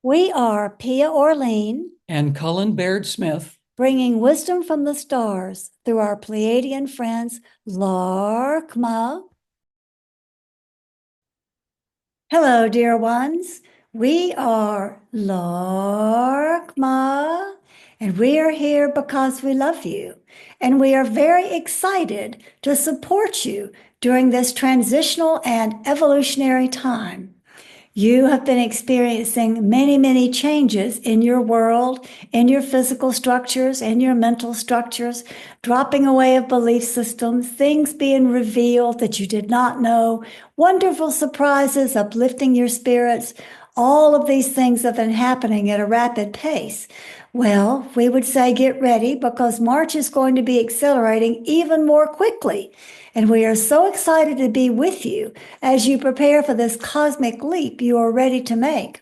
We are Pia Orlean, and Cullen Baird Smith, bringing wisdom from the stars through our Pleiadian friends, Laarkmaa. Hello, dear ones. We are Laarkmaa, and we are here because we love you. And we are very excited to support you during this transitional and evolutionary time. You have been experiencing many, many changes in your world, in your physical structures, in your mental structures, dropping away of belief systems, things being revealed that you did not know, wonderful surprises, uplifting your spirits. All of these things have been happening at a rapid pace. Well, we would say get ready because March is going to be accelerating even more quickly. And we are so excited to be with you as you prepare for this cosmic leap you are ready to make.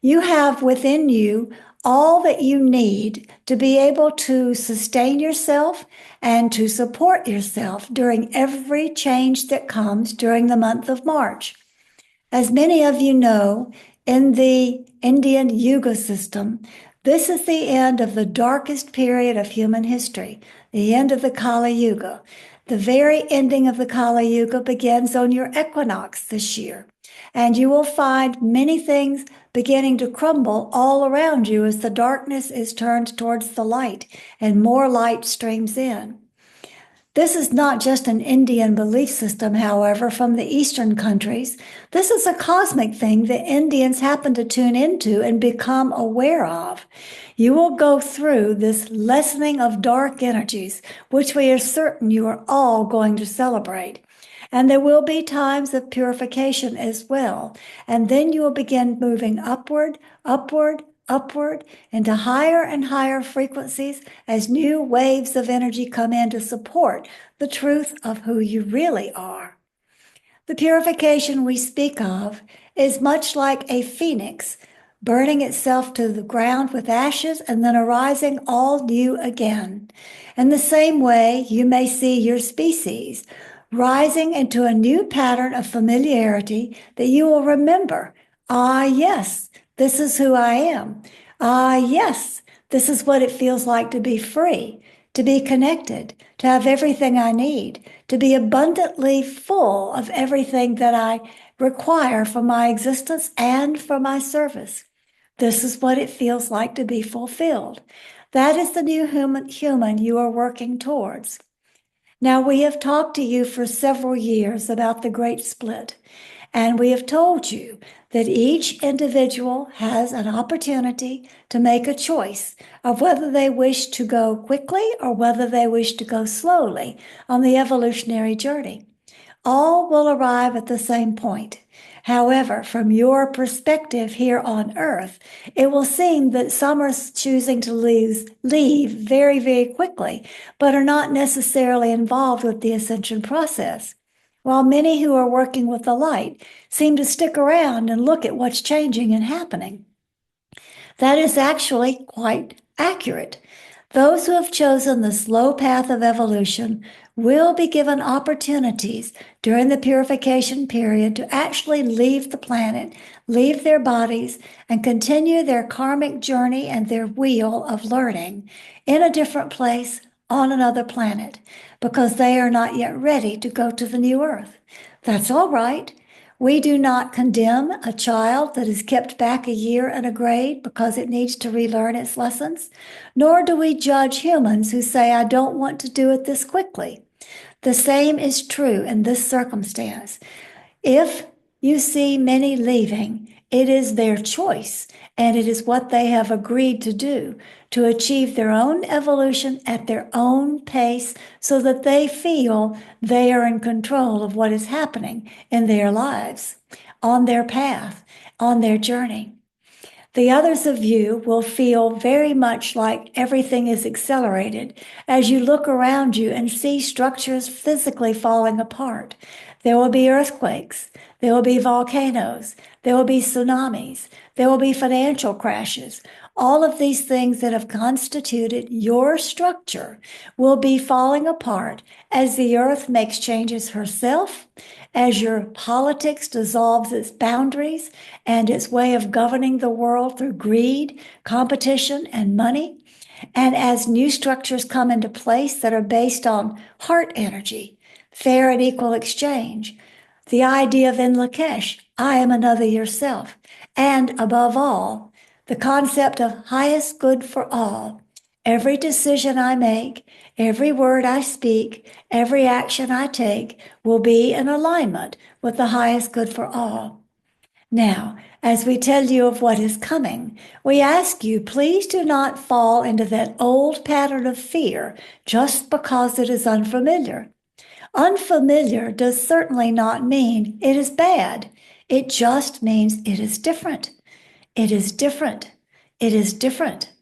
You have within you all that you need to be able to sustain yourself and to support yourself during every change that comes during the month of March. As many of you know, in the Indian Yuga system, this is the end of the darkest period of human history, the end of the Kali Yuga. The very ending of the Kali Yuga begins on your equinox this year, and you will find many things beginning to crumble all around you as the darkness is turned towards the light and more light streams in. This is not just an Indian belief system, however, from the Eastern countries. This is a cosmic thing that Indians happen to tune into and become aware of. You will go through this lessening of dark energies, which we are certain you are all going to celebrate. And there will be times of purification as well. And then you will begin moving upward, upward, upward into higher and higher frequencies as new waves of energy come in to support the truth of who you really are. The purification we speak of is much like a phoenix burning itself to the ground with ashes and then arising all new again. In the same way, you may see your species rising into a new pattern of familiarity that you will remember. Ah, yes, this is who I am. Ah, yes, this is what it feels like to be free, to be connected, to have everything I need, to be abundantly full of everything that I require for my existence and for my service. This is what it feels like to be fulfilled. That is the new human you are working towards. Now, we have talked to you for several years about the Great Split, and we have told you that each individual has an opportunity to make a choice of whether they wish to go quickly or whether they wish to go slowly on the evolutionary journey. All will arrive at the same point. However, from your perspective here on Earth, it will seem that some are choosing to leave very, very quickly, but are not necessarily involved with the ascension process, while many who are working with the light seem to stick around and look at what's changing and happening. That is actually quite accurate. Those who have chosen the slow path of evolution will be given opportunities during the purification period to actually leave the planet, leave their bodies, and continue their karmic journey and their wheel of learning in a different place on another planet because they are not yet ready to go to the new earth. That's all right. We do not condemn a child that is kept back a year in a grade because it needs to relearn its lessons, nor do we judge humans who say, I don't want to do it this quickly. The same is true in this circumstance. If you see many leaving, it is their choice, and it is what they have agreed to do to achieve their own evolution at their own pace so that they feel they are in control of what is happening in their lives, on their path, on their journey. The others of you will feel very much like everything is accelerated as you look around you and see structures physically falling apart. There will be earthquakes. There will be volcanoes. There will be tsunamis. There will be financial crashes. All of these things that have constituted your structure will be falling apart as the earth makes changes herself as your politics dissolves its boundaries and its way of governing the world through greed, competition, and money, and as new structures come into place that are based on heart energy, fair and equal exchange, the idea of lak'ech, I am another yourself, and above all, the concept of highest good for all. Every decision I make, every word I speak, every action I take will be in alignment with the highest good for all. Now, as we tell you of what is coming, we ask you, please do not fall into that old pattern of fear just because it is unfamiliar. Unfamiliar does certainly not mean it is bad. It just means it is different. It is different. It is different.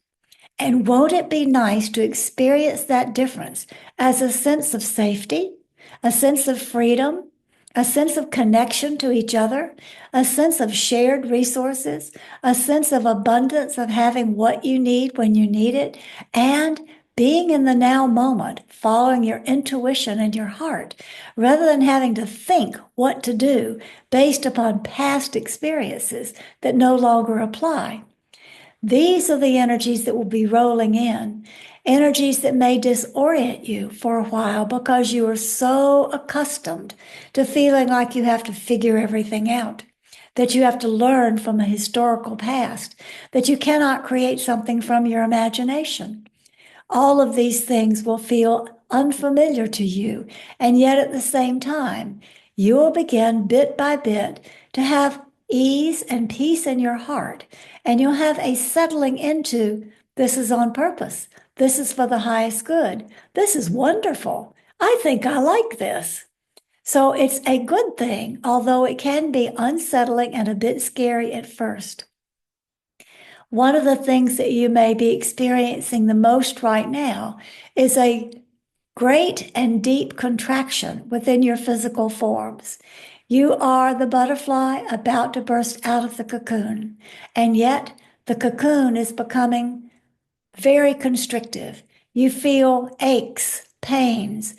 And won't it be nice to experience that difference as a sense of safety, a sense of freedom, a sense of connection to each other, a sense of shared resources, a sense of abundance of having what you need when you need it, and being in the now moment, following your intuition and your heart, rather than having to think what to do based upon past experiences that no longer apply. These are the energies that will be rolling in, energies that may disorient you for a while because you are so accustomed to feeling like you have to figure everything out, that you have to learn from a historical past, that you cannot create something from your imagination. All of these things will feel unfamiliar to you, and yet at the same time, you will begin bit by bit to have ease and peace in your heart, and you'll have a settling into this is on purpose. This is for the highest good. This is wonderful. I think I like this. So it's a good thing, although it can be unsettling and a bit scary at first. One of the things that you may be experiencing the most right now is a great and deep contraction within your physical forms. You are the butterfly about to burst out of the cocoon, and yet the cocoon is becoming very constrictive. You feel aches, pains,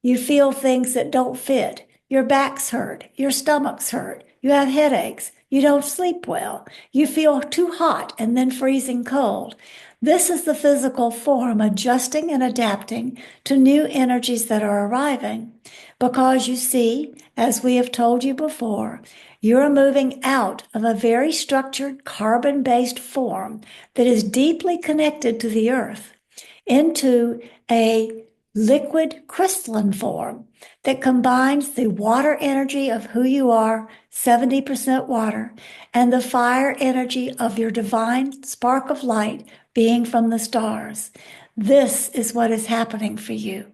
you feel things that don't fit. Your back's hurt, your stomach's hurt, you have headaches, you don't sleep well, you feel too hot and then freezing cold. This is the physical form adjusting and adapting to new energies that are arriving. Because you see, as we have told you before, you're moving out of a very structured carbon-based form that is deeply connected to the earth into a liquid crystalline form that combines the water energy of who you are, 70% water, and the fire energy of your divine spark of light being from the stars. This is what is happening for you.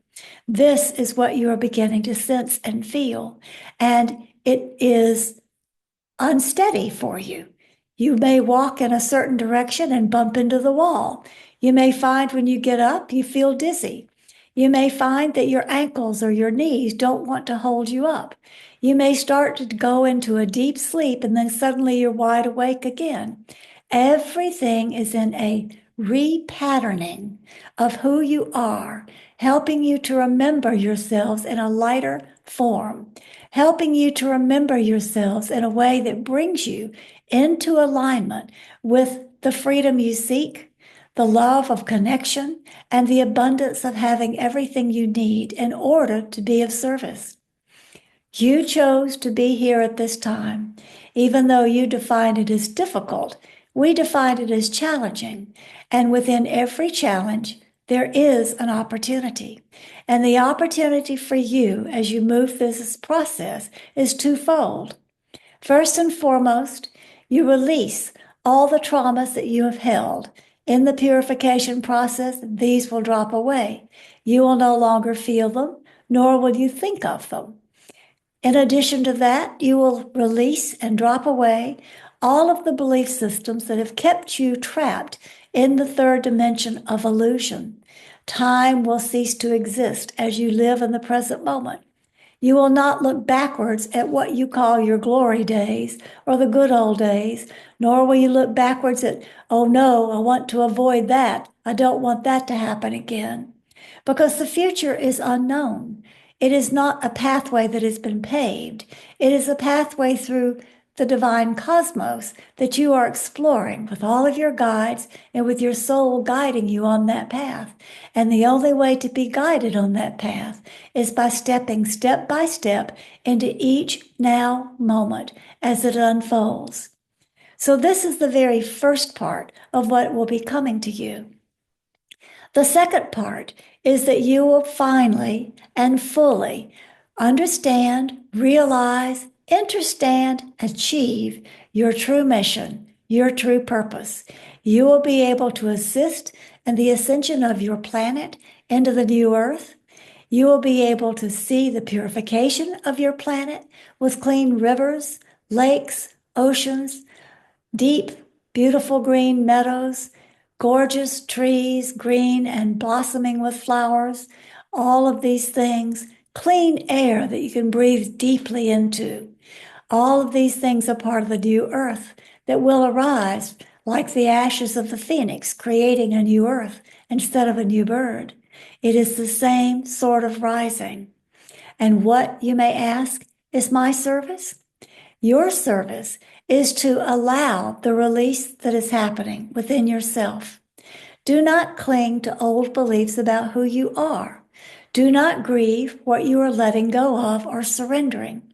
This is what you are beginning to sense and feel. And it is unsteady for you. You may walk in a certain direction and bump into the wall. You may find when you get up, you feel dizzy. You may find that your ankles or your knees don't want to hold you up. You may start to go into a deep sleep and then suddenly you're wide awake again. Everything is in a repatterning of who you are, helping you to remember yourselves in a lighter form, helping you to remember yourselves in a way that brings you into alignment with the freedom you seek, the love of connection, and the abundance of having everything you need in order to be of service. You chose to be here at this time, even though you defined it as difficult. We defined it as challenging, and within every challenge, there is an opportunity. And the opportunity for you as you move through this process is twofold. First and foremost, you release all the traumas that you have held. In the purification process, these will drop away. You will no longer feel them, nor will you think of them. In addition to that, you will release and drop away all of the belief systems that have kept you trapped in the third dimension of illusion. Time will cease to exist as you live in the present moment. You will not look backwards at what you call your glory days or the good old days, nor will you look backwards at, oh no, I want to avoid that. I don't want that to happen again. Because the future is unknown. It is not a pathway that has been paved. It is a pathway through the divine cosmos that you are exploring with all of your guides and with your soul guiding you on that path. And the only way to be guided on that path is by stepping step by step into each now moment as it unfolds. So this is the very first part of what will be coming to you. The second part is that you will finally and fully understand, realize, understand, achieve your true mission, your true purpose. You will be able to assist in the ascension of your planet into the new earth. You will be able to see the purification of your planet with clean rivers, lakes, oceans, deep, beautiful green meadows, gorgeous trees, green and blossoming with flowers, all of these things, clean air that you can breathe deeply into. All of these things are part of the new earth that will arise like the ashes of the phoenix, creating a new earth instead of a new bird. It is the same sort of rising. And what, you may ask, is my service? Your service is to allow the release that is happening within yourself. Do not cling to old beliefs about who you are. Do not grieve what you are letting go of or surrendering.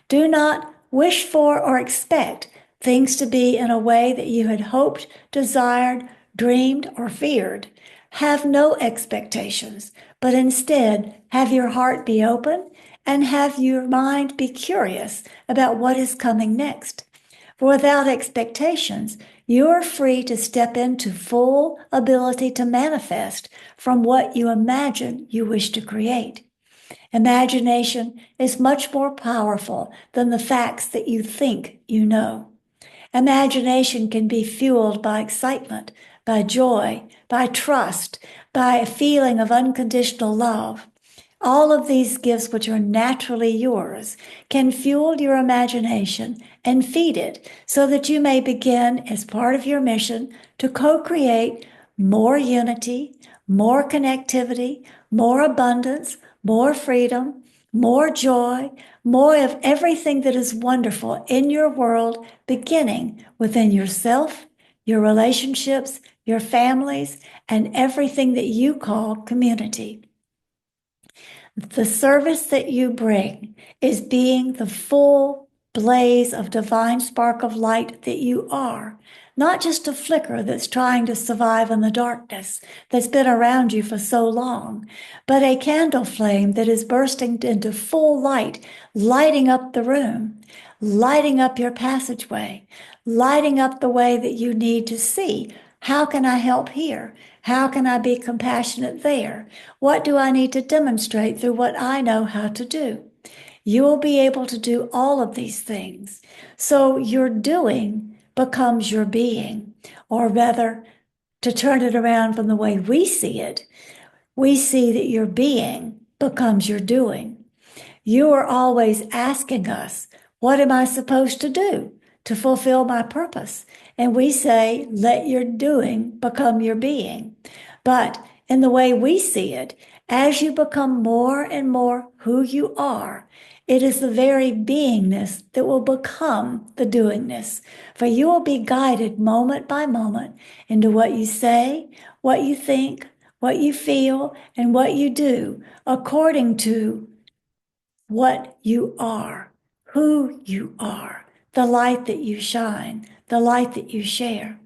Do not wish for or expect things to be in a way that you had hoped, desired, dreamed, or feared. Have no expectations, but instead have your heart be open and have your mind be curious about what is coming next. For without expectations, you are free to step into full ability to manifest from what you imagine you wish to create. Imagination is much more powerful than the facts that you think you know. Imagination can be fueled by excitement, by joy, by trust, by a feeling of unconditional love. All of these gifts, which are naturally yours, can fuel your imagination and feed it so that you may begin, as part of your mission, to co-create more unity, more connectivity, more abundance, more freedom, more joy, more of everything that is wonderful in your world, beginning within yourself, your relationships, your families, and everything that you call community. The service that you bring is being the full blaze of divine spark of light that you are, not just a flicker that's trying to survive in the darkness that's been around you for so long, but a candle flame that is bursting into full light, lighting up the room, lighting up your passageway, lighting up the way that you need to see. How can I help here? How can I be compassionate there? What do I need to demonstrate through what I know how to do? You will be able to do all of these things. So your doing becomes your being, or rather, to turn it around from the way we see it, we see that your being becomes your doing. You are always asking us, what am I supposed to do to fulfill my purpose? And we say, let your doing become your being. But in the way we see it, as you become more and more who you are, it is the very beingness that will become the doingness. For you will be guided moment by moment into what you say, what you think, what you feel, and what you do according to what you are, who you are, the light that you shine, the light that you share.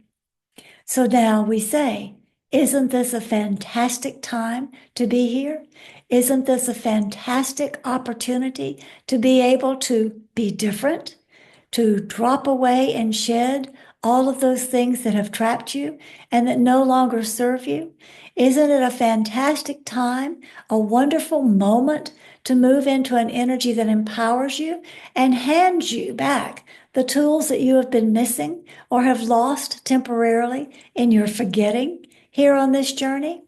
So now we say, isn't this a fantastic time to be here? Isn't this a fantastic opportunity to be able to be different, to drop away and shed all of those things that have trapped you and that no longer serve you? Isn't it a fantastic time, a wonderful moment to move into an energy that empowers you and hands you back the tools that you have been missing or have lost temporarily in your forgetting here on this journey?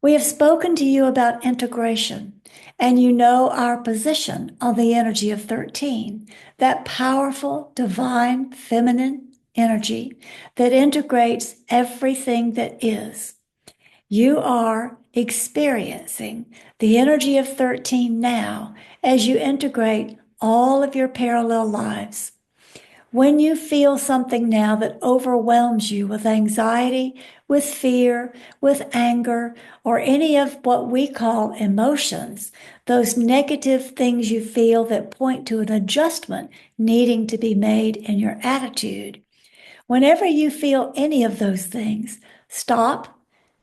We have spoken to you about integration, and you know our position on the energy of 13, that powerful, divine, feminine energy that integrates everything that is. You are experiencing the energy of 13 now as you integrate all of your parallel lives. When you feel something now that overwhelms you with anxiety, with fear, with anger, or any of what we call emotions, those negative things you feel that point to an adjustment needing to be made in your attitude, whenever you feel any of those things, stop,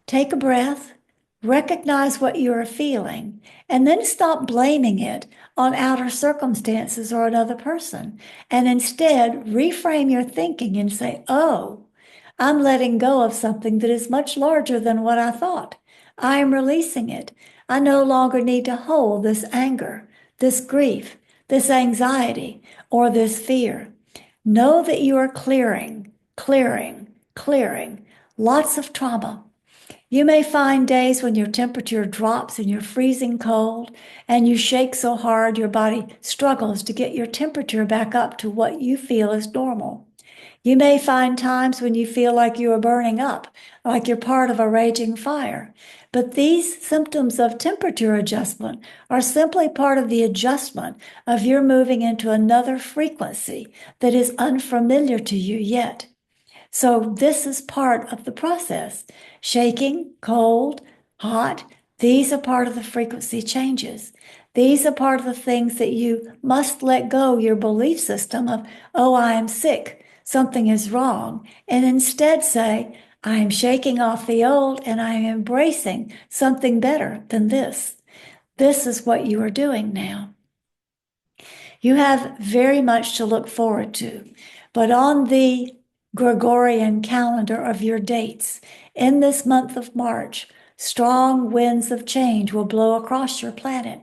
take a breath, recognize what you are feeling, and then stop blaming it on outer circumstances or another person. And instead, reframe your thinking and say, oh, I'm letting go of something that is much larger than what I thought. I am releasing it. I no longer need to hold this anger, this grief, this anxiety, or this fear. Know that you are clearing, clearing lots of trauma. You may find days when your temperature drops and you're freezing cold and you shake so hard your body struggles to get your temperature back up to what you feel is normal. You may find times when you feel like you are burning up, like you're part of a raging fire. But these symptoms of temperature adjustment are simply part of the adjustment of your moving into another frequency that is unfamiliar to you yet. So this is part of the process. Shaking, cold, hot, these are part of the frequency changes. These are part of the things that you must let go your belief system of, oh, I am sick, something is wrong, and instead say, I am shaking off the old and I am embracing something better than this. This is what you are doing now. You have very much to look forward to, but on the Gregorian calendar of your dates, in this month of March, strong winds of change will blow across your planet.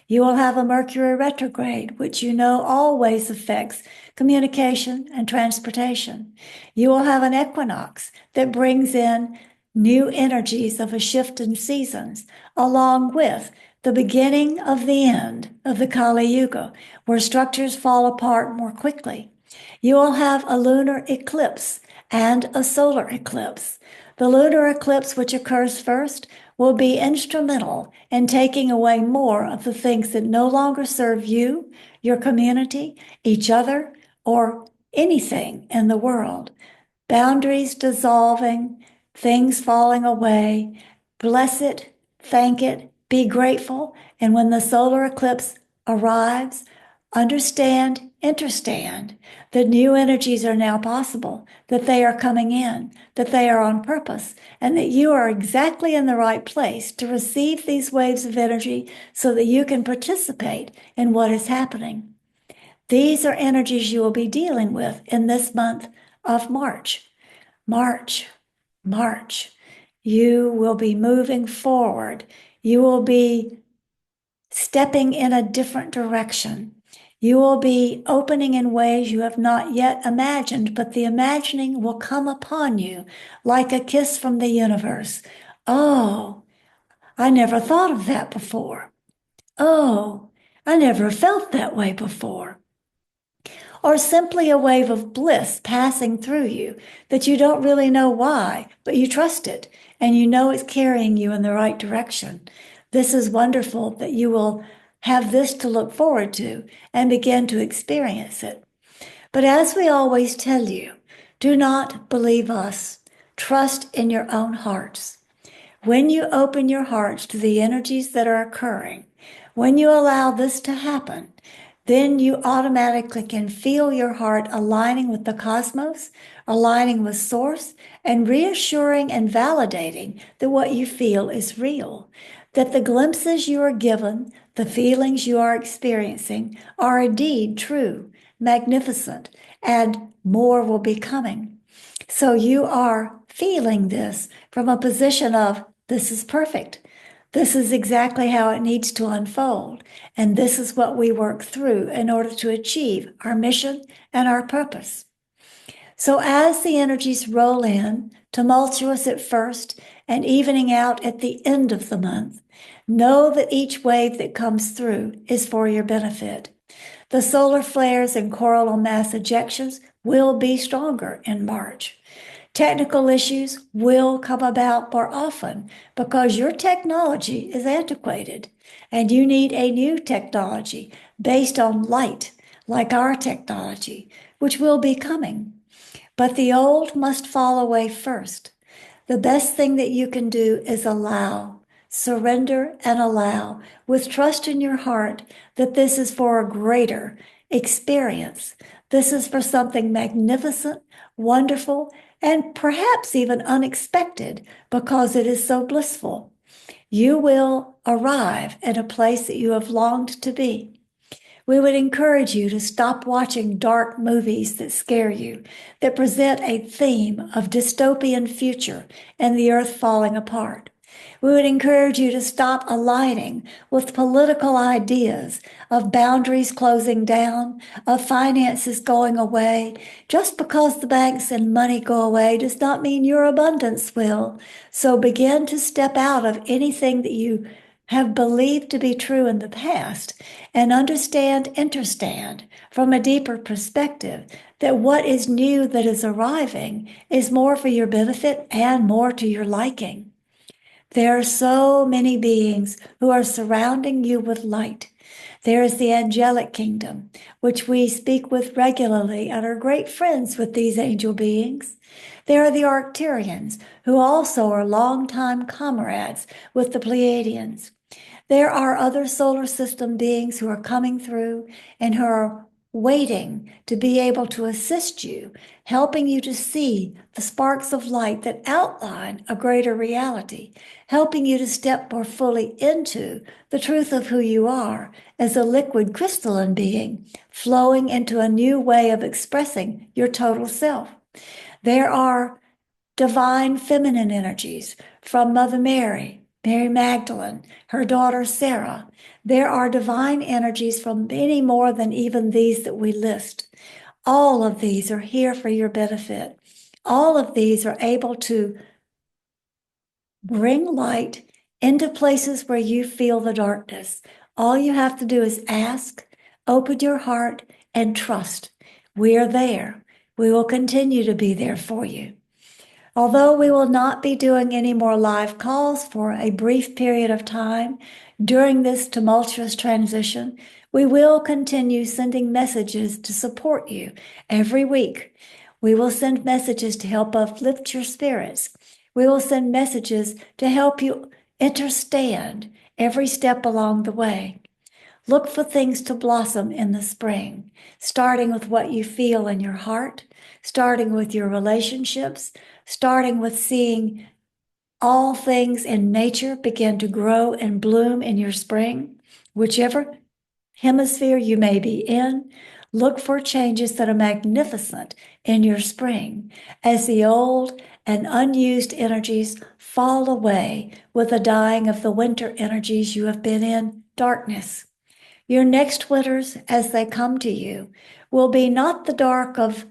You will have a Mercury retrograde, which you know always affects communication and transportation. You will have an equinox that brings in new energies of a shift in seasons, along with the beginning of the end of the Kali Yuga, where structures fall apart more quickly. You will have a lunar eclipse and a solar eclipse. The lunar eclipse, which occurs first, will be instrumental in taking away more of the things that no longer serve you, your community, each other, or anything in the world. Boundaries dissolving, things falling away. Bless it, thank it, be grateful. And when the solar eclipse arrives, understand, understand that new energies are now possible, that they are coming in, that they are on purpose, and that you are exactly in the right place to receive these waves of energy so that you can participate in what is happening. These are energies you will be dealing with in this month of March. March. You will be moving forward. You will be stepping in a different direction. You will be opening in ways you have not yet imagined, but the imagining will come upon you like a kiss from the universe. Oh, I never thought of that before. Oh, I never felt that way before. Or simply a wave of bliss passing through you that you don't really know why, but you trust it and you know it's carrying you in the right direction. This is wonderful that you will have this to look forward to and begin to experience it. But as we always tell you, do not believe us. Trust in your own hearts. When you open your hearts to the energies that are occurring, when you allow this to happen, then you automatically can feel your heart aligning with the cosmos, aligning with source, and reassuring and validating that what you feel is real, that the glimpses you are given, the feelings you are experiencing are indeed true, magnificent, and more will be coming. So you are feeling this from a position of, this is perfect. This is exactly how it needs to unfold. And this is what we work through in order to achieve our mission and our purpose. So as the energies roll in, tumultuous at first and evening out at the end of the month, know that each wave that comes through is for your benefit. The solar flares and coronal mass ejections will be stronger in March. Technical issues will come about more often because your technology is antiquated and you need a new technology based on light, like our technology, which will be coming. But the old must fall away first. The best thing that you can do is allow, surrender and allow with trust in your heart that this is for a greater experience. This is for something magnificent, wonderful, and perhaps even unexpected because it is so blissful. You will arrive at a place that you have longed to be. We would encourage you to stop watching dark movies that scare you, that present a theme of dystopian future and the earth falling apart. We would encourage you to stop aligning with political ideas of boundaries closing down, of finances going away. Just because the banks and money go away does not mean your abundance will. So begin to step out of anything that you have believed to be true in the past and understand from a deeper perspective that what is new that is arriving is more for your benefit and more to your liking. There are so many beings who are surrounding you with light. There is the angelic kingdom, which we speak with regularly and are great friends with these angel beings. There are the Arcturians, who also are longtime comrades with the Pleiadians. There are other solar system beings who are coming through and who are waiting to be able to assist you, helping you to see the sparks of light that outline a greater reality, helping you to step more fully into the truth of who you are as a liquid crystalline being, flowing into a new way of expressing your total self. There are divine feminine energies from Mother Mary, Mary Magdalene, her daughter Sarah. There are divine energies from many more than even these that we list. All of these are here for your benefit. All of these are able to bring light into places where you feel the darkness. All you have to do is ask, open your heart, and trust. We are there. We will continue to be there for you. Although we will not be doing any more live calls for a brief period of time during this tumultuous transition, we will continue sending messages to support you every week. We will send messages to help uplift your spirits. We will send messages to help you understand every step along the way. Look for things to blossom in the spring, starting with what you feel in your heart, starting with your relationships, starting with seeing all things in nature begin to grow and bloom in your spring. Whichever hemisphere you may be in, look for changes that are magnificent in your spring as the old and unused energies fall away with the dying of the winter energies you have been in darkness. Your next winters, as they come to you, will be not the dark of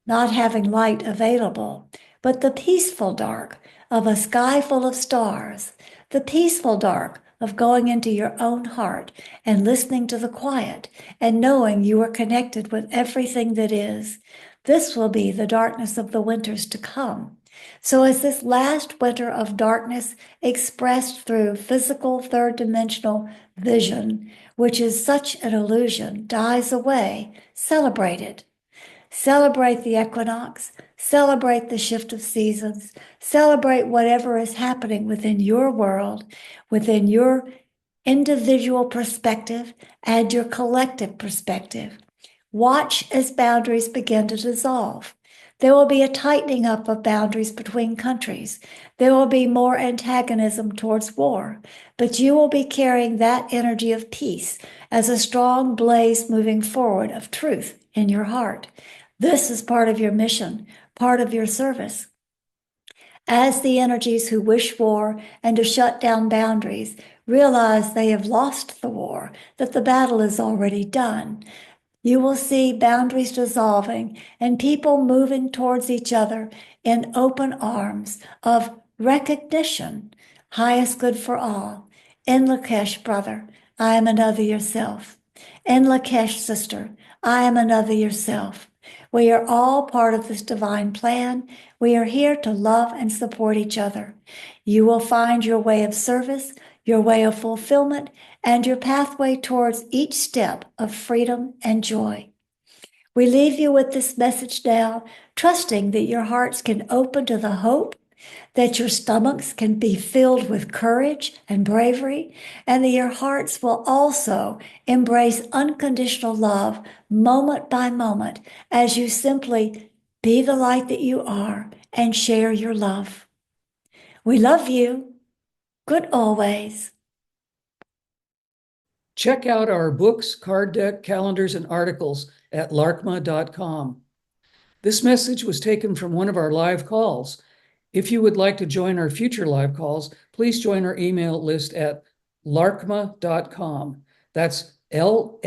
not having light available, but the peaceful dark of a sky full of stars, the peaceful dark of going into your own heart and listening to the quiet and knowing you are connected with everything that is. This will be the darkness of the winters to come. So as this last winter of darkness expressed through physical third dimensional vision, which is such an illusion, dies away, celebrate it. Celebrate the equinox, celebrate the shift of seasons, celebrate whatever is happening within your world, within your individual perspective and your collective perspective. Watch as boundaries begin to dissolve. There will be a tightening up of boundaries between countries. There will be more antagonism towards war, but you will be carrying that energy of peace as a strong blaze moving forward of truth in your heart. This is part of your mission, part of your service. As the energies who wish war and to shut down boundaries realize they have lost the war, that the battle is already done, you will see boundaries dissolving and people moving towards each other in open arms of recognition, highest good for all. In lak'ech, brother, I am another yourself. In lak'ech, sister, I am another yourself. We are all part of this divine plan. We are here to love and support each other. You will find your way of service, your way of fulfillment, and your pathway towards each step of freedom and joy. We leave you with this message now, trusting that your hearts can open to the hope, that your stomachs can be filled with courage and bravery, and that your hearts will also embrace unconditional love moment by moment as you simply be the light that you are and share your love. We love you. Good always. Check out our books, card deck, calendars, and articles at laarkmaa.com. This message was taken from one of our live calls. If you would like to join our future live calls, please join our email list at laarkmaa.com. That's LAARKMAA.com.